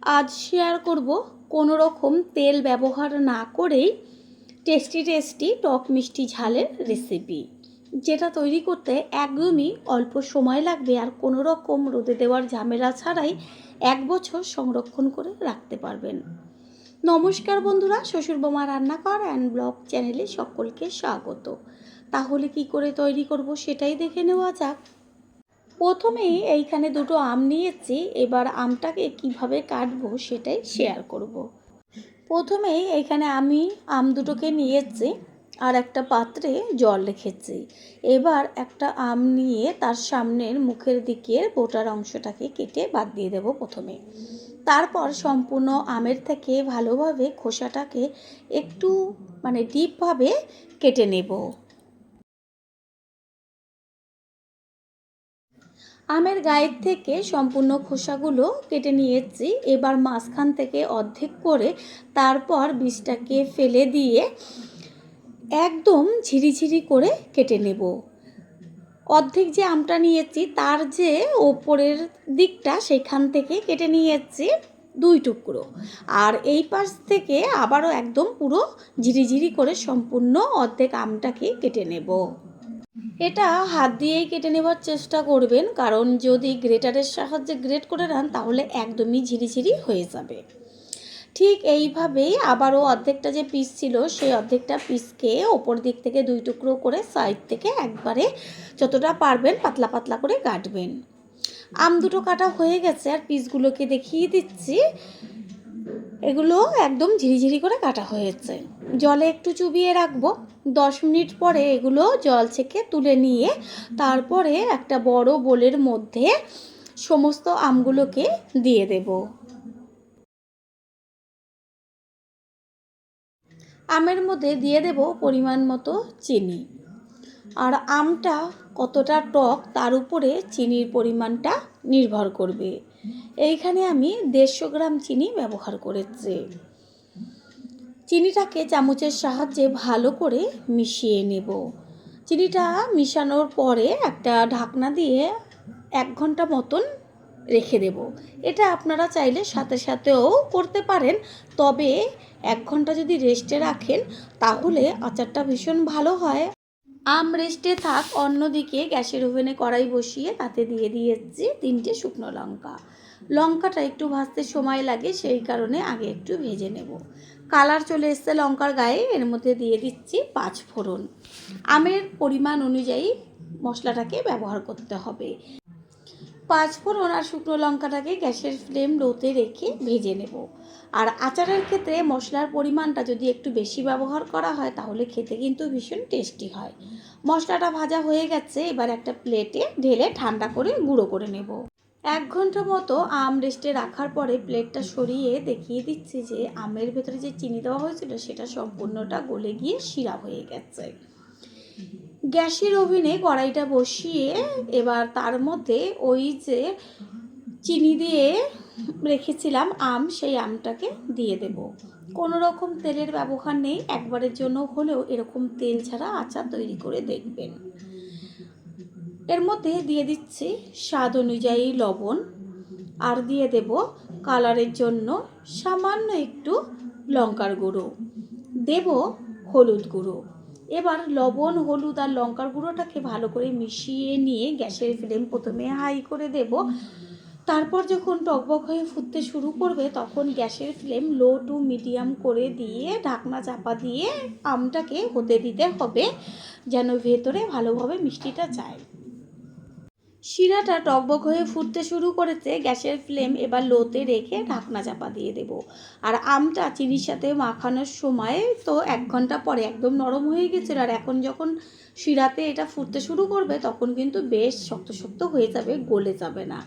আজ শেয়ার করব কোনো রকম তেল ব্যবহার না করেই টেস্টি টক মিষ্টি ঝালের রেসিপি, যেটা তৈরি করতে একদমই অল্প সময় লাগবে আর কোনো রকম রোদে দেওয়ার ঝামেলা ছাড়াই 1 বছর সংরক্ষণ করে রাখতে পারবেন। নমস্কার বন্ধুরা, শ্বশুর বোমা রান্নাঘর অ্যান্ড ব্লগ চ্যানেলে সকলকে স্বাগত। তাহলে কি করে তৈরি করব সেটাই দেখে নেওয়া যাক। প্রথমেই এইখানে দুটো আম নিয়েছি, এবার আমটাকে কিভাবে কাটবো সেটাই শেয়ার করব। প্রথমেই এইখানে আমি আম দুটোকে নিয়েছি আর একটা পাত্রে জল রেখেছি। এবার একটা আম নিয়ে তার সামনের মুখের দিকের বোটার অংশটাকে কেটে বাদ দিয়ে দেবো প্রথমে। তারপর সম্পূর্ণ আমের থেকে ভালোভাবে খোসাটাকে একটু ডিপভাবে কেটে নেব। আমের গায়ের থেকে সম্পূর্ণ খোসাগুলো কেটে নিয়েছি। এবার মাঝখান থেকে অর্ধেক করে তারপর বীজটাকে ফেলে দিয়ে একদম ঝিরিঝিরি করে কেটে নেব। অর্ধেক যে আমটা নিয়েছি তার যে ওপরের দিকটা সেখান থেকে কেটে নিয়েছি 2 টুকরো, আর এই পাশ থেকে আবারও একদম পুরো ঝিরিঝিরি করে সম্পূর্ণ অর্ধেক আমটাকে কেটে নেব। এটা হাত দিয়েই কেটে নেবার চেষ্টা করবেন, কারণ যদি গ্রেটারের সাহায্যে গ্রেট করে নেন তাহলে একদমই ঝিরিঝিরি হয়ে যাবে। ঠিক এইভাবেই আবারও অর্ধেকটা যে পিস ছিল সেই অর্ধেকটা পিসকে ওপর দিক থেকে 2 টুকরো করে সাইড থেকে একবারে যতটা পারবেন পাতলা পাতলা করে কাটবেন। আম দুটো কাটা হয়ে গেছে আর পিসগুলোকে দেখিয়ে দিচ্ছি। এগুলো একদম ঝিরিঝিরি করে কাটা হয়েছে। জলে একটু চুবিয়ে রাখবো। 10 মিনিট পরে এগুলো জল ছেঁকে তুলে নিয়ে তারপরে একটা বড় বোলের মধ্যে সমস্ত আমগুলোকে দিয়ে দেব। আমের মধ্যে দিয়ে দেব পরিমাণ মতো চিনি, আর আমটা কতটা টক তার উপরে চিনির পরিমাণটা নির্ভর করবে। এইখানে আমি 150 গ্রাম চিনি ব্যবহার করেছি। চিনিটাকে চামচের সাহায্যে ভালো করে মিশিয়ে নেব। চিনিটা মিশানোর পরে একটা ঢাকনা দিয়ে 1 ঘন্টা মতন রেখে দেব। এটা আপনারা চাইলে সাথে সাথেও করতে পারেন, তবে 1 ঘন্টা যদি রেস্টে রাখেন তাহলে আচারটা ভীষণ ভালো হয়। আম রেস্টে থাক, অন্যদিকে গ্যাসের ওভেনে কড়াই বসিয়ে তাতে দিয়ে দিয়েছি 3টে শুকনো লঙ্কা। লঙ্কাটা একটু ভাজতে সময় লাগে, সেই কারণে আগে একটু ভেজে নেব। কালার চলে এসছে লঙ্কার গায়ে, এর মধ্যে দিয়ে দিচ্ছি 5 ফোড়ন। আমের পরিমাণ অনুযায়ী মশলাটাকে ব্যবহার করতে হবে। 5 ফোড়ন আর শুকনো লঙ্কাটাকে গ্যাসের ফ্লেম লোতে রেখে ভেজে নেব। আর আচারের ক্ষেত্রে মশলার পরিমাণটা যদি একটু বেশি ব্যবহার করা হয় তাহলে খেতে কিন্তু ভীষণ টেস্টি হয়। মশলাটা ভাজা হয়ে গেছে, এবার একটা প্লেটে ঢেলে ঠান্ডা করে গুঁড়ো করে নেব। 1 ঘন্টা মতো আম রেস্টে রাখার পরে প্লেটটা সরিয়ে দেখিয়ে দিচ্ছি যে আমের ভেতরে যে চিনি দেওয়া হয়েছিল সেটা সম্পূর্ণটা গলে গিয়ে শিরা হয়ে গেছে। গ্যাসের ওভেনে কড়াইটা বসিয়ে এবার তার মধ্যে ওই যে চিনি দিয়ে রেখেছিলাম আম, সেই আমটাকে দিয়ে দেব। কোনো রকম তেলের ব্যবহার নেই, একবারের জন্য হলেও এরকম তেল ছাড়া আচার তৈরি করে দেখবেন। এর মধ্যে দিয়ে দিচ্ছি স্বাদ অনুযায়ী লবণ, আর দিয়ে দেব কালারের জন্য সামান্য একটু লঙ্কার গুঁড়ো, দেব হলুদ গুঁড়ো। এবার লবণ, হলুদ আর লঙ্কার গুঁড়োটাকে ভালো করে মিশিয়ে নিয়ে গ্যাসের ফ্লেম প্রথমে হাই করে দেব। তারপর যখন টকবক হয়ে ফুটতে শুরু করবে তখন গ্যাসের ফ্লেম লো টু মিডিয়াম করে দিয়ে ঢাকনা চাপা দিয়ে আমটাকে হতে দিতে হবে, যেন ভেতরে ভালোভাবে মিষ্টিটা যায়। শিরাটা টকবক হয়ে ফুটতে শুরু করেছে, গ্যাসের ফ্লেম এবার লোতে রেখে ঢাকনা চাপা দিয়ে দেব। আর আমটা চিনির সাথে মাখানোর সময় তো 1 ঘন্টা পরে একদম নরম হয়ে গেছিলো, আর এখন যখন শিরাতে এটা ফুটতে শুরু করবে তখন কিন্তু বেশ শক্ত শক্ত হয়ে যাবে, গলে যাবে না।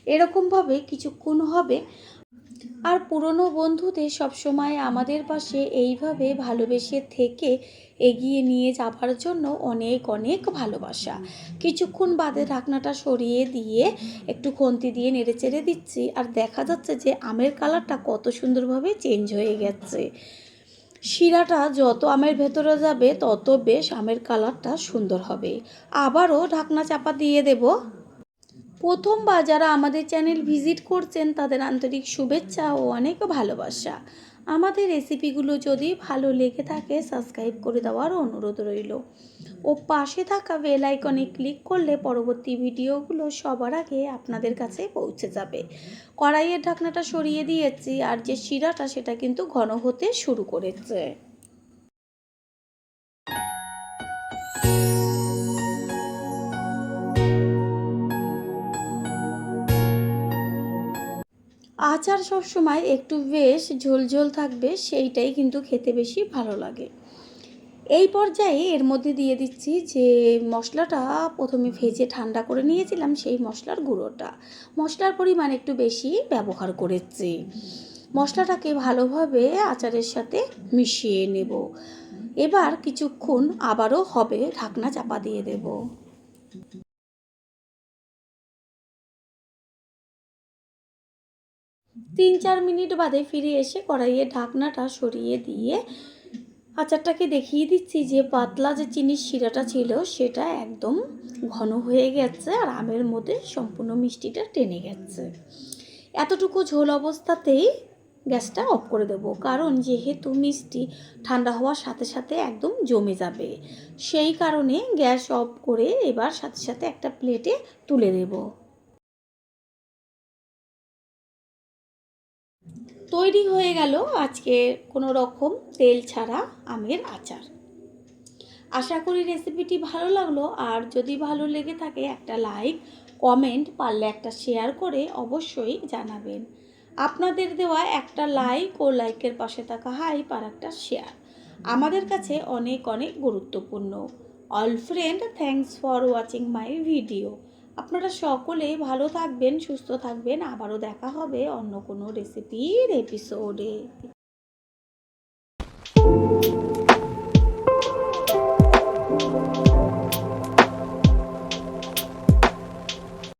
এরকমভাবে কিছুক্ষণ হবে। আর পুরনো বন্ধুদের সবসময় আমাদের পাশে এইভাবে ভালোবেসে থেকে এগিয়ে নিয়ে যাবার জন্য অনেক অনেক ভালোবাসা। কিছুক্ষণ বাদে ঢাকনাটা সরিয়ে দিয়ে একটু খুন্তি দিয়ে নেড়ে চেড়ে দিচ্ছি, আর দেখা যাচ্ছে যে আমের কালারটা কত সুন্দরভাবে চেঞ্জ হয়ে গেছে। শিরাটা যত আমের ভেতরে যাবে তত বেশ আমের কালারটা সুন্দর হবে। আবারও ঢাকনা চাপা দিয়ে দেব। প্রথমবার যারা আমাদের চ্যানেল ভিজিট করছেন তাদের আন্তরিক শুভেচ্ছা ও অনেক ভালোবাসা। আমাদের রেসিপিগুলো যদি ভালো লেগে থাকে সাবস্ক্রাইব করে দেওয়ার অনুরোধ রইল ও পাশে থাকা বেল আইকনে ক্লিক করলে পরবর্তী ভিডিওগুলো সবার আগে আপনাদের কাছে পৌঁছে যাবে। কড়াইয়ের ঢাকনাটা সরিয়ে দিয়েছি আর যে শিরাটা সেটা কিন্তু ঘন হতে শুরু করেছে। আচার সবসময় একটু বেশ ঝোলঝোল থাকবে, সেইটাই কিন্তু খেতে বেশি ভালো লাগে। এই পর্যায়ে এর মধ্যে দিয়ে দিচ্ছি যে মশলাটা প্রথমে ভেজে ঠান্ডা করে নিয়েছিলাম, সেই মশলার গুঁড়োটা। মশলার পরিমাণ একটু বেশি ব্যবহার করেছি। মশলাটাকে ভালোভাবে আচারের সাথে মিশিয়ে নেব। এবার কিছুক্ষণ আবারও হবে ঢাকনা চাপা দিয়ে দেব। 3-4 মিনিট বাদে ফিরে এসে কড়াইয়ের ঢাকনাটা সরিয়ে দিয়ে আচারটাকে দেখিয়ে দিচ্ছি যে পাতলা যে চিনির শিরাটা ছিল সেটা একদম ঘন হয়ে গেছে আর আমের মধ্যে সম্পূর্ণ মিষ্টিটা টেনে গেছে। এতটুকু ঝোল অবস্থাতেই গ্যাসটা অফ করে দেবো, কারণ যেহেতু মিষ্টি ঠান্ডা হওয়ার সাথে সাথে একদম জমে যাবে, সেই কারণে গ্যাস অফ করে এবার সাথে সাথে একটা প্লেটে তুলে দেব। তৈরি হয়ে গেল আজকে কোনো রকম তেল ছাড়া আমের আচার। আশা করি রেসিপিটি ভালো লাগলো, আর যদি ভালো লেগে থাকে একটা লাইক, কমেন্ট, পারলে একটা শেয়ার করে অবশ্যই জানাবেন। আপনাদের দেওয়া একটা লাইক ও লাইকের পাশে থাকা হাইপ আর একটা শেয়ার আমাদের কাছে অনেক অনেক গুরুত্বপূর্ণ। All friend, thanks for watching my video. আপনারা সকলে ভালো থাকবেন, সুস্থ থাকবেন। আবারও দেখা হবে অন্য কোনো রেসিপির এপিসোডে।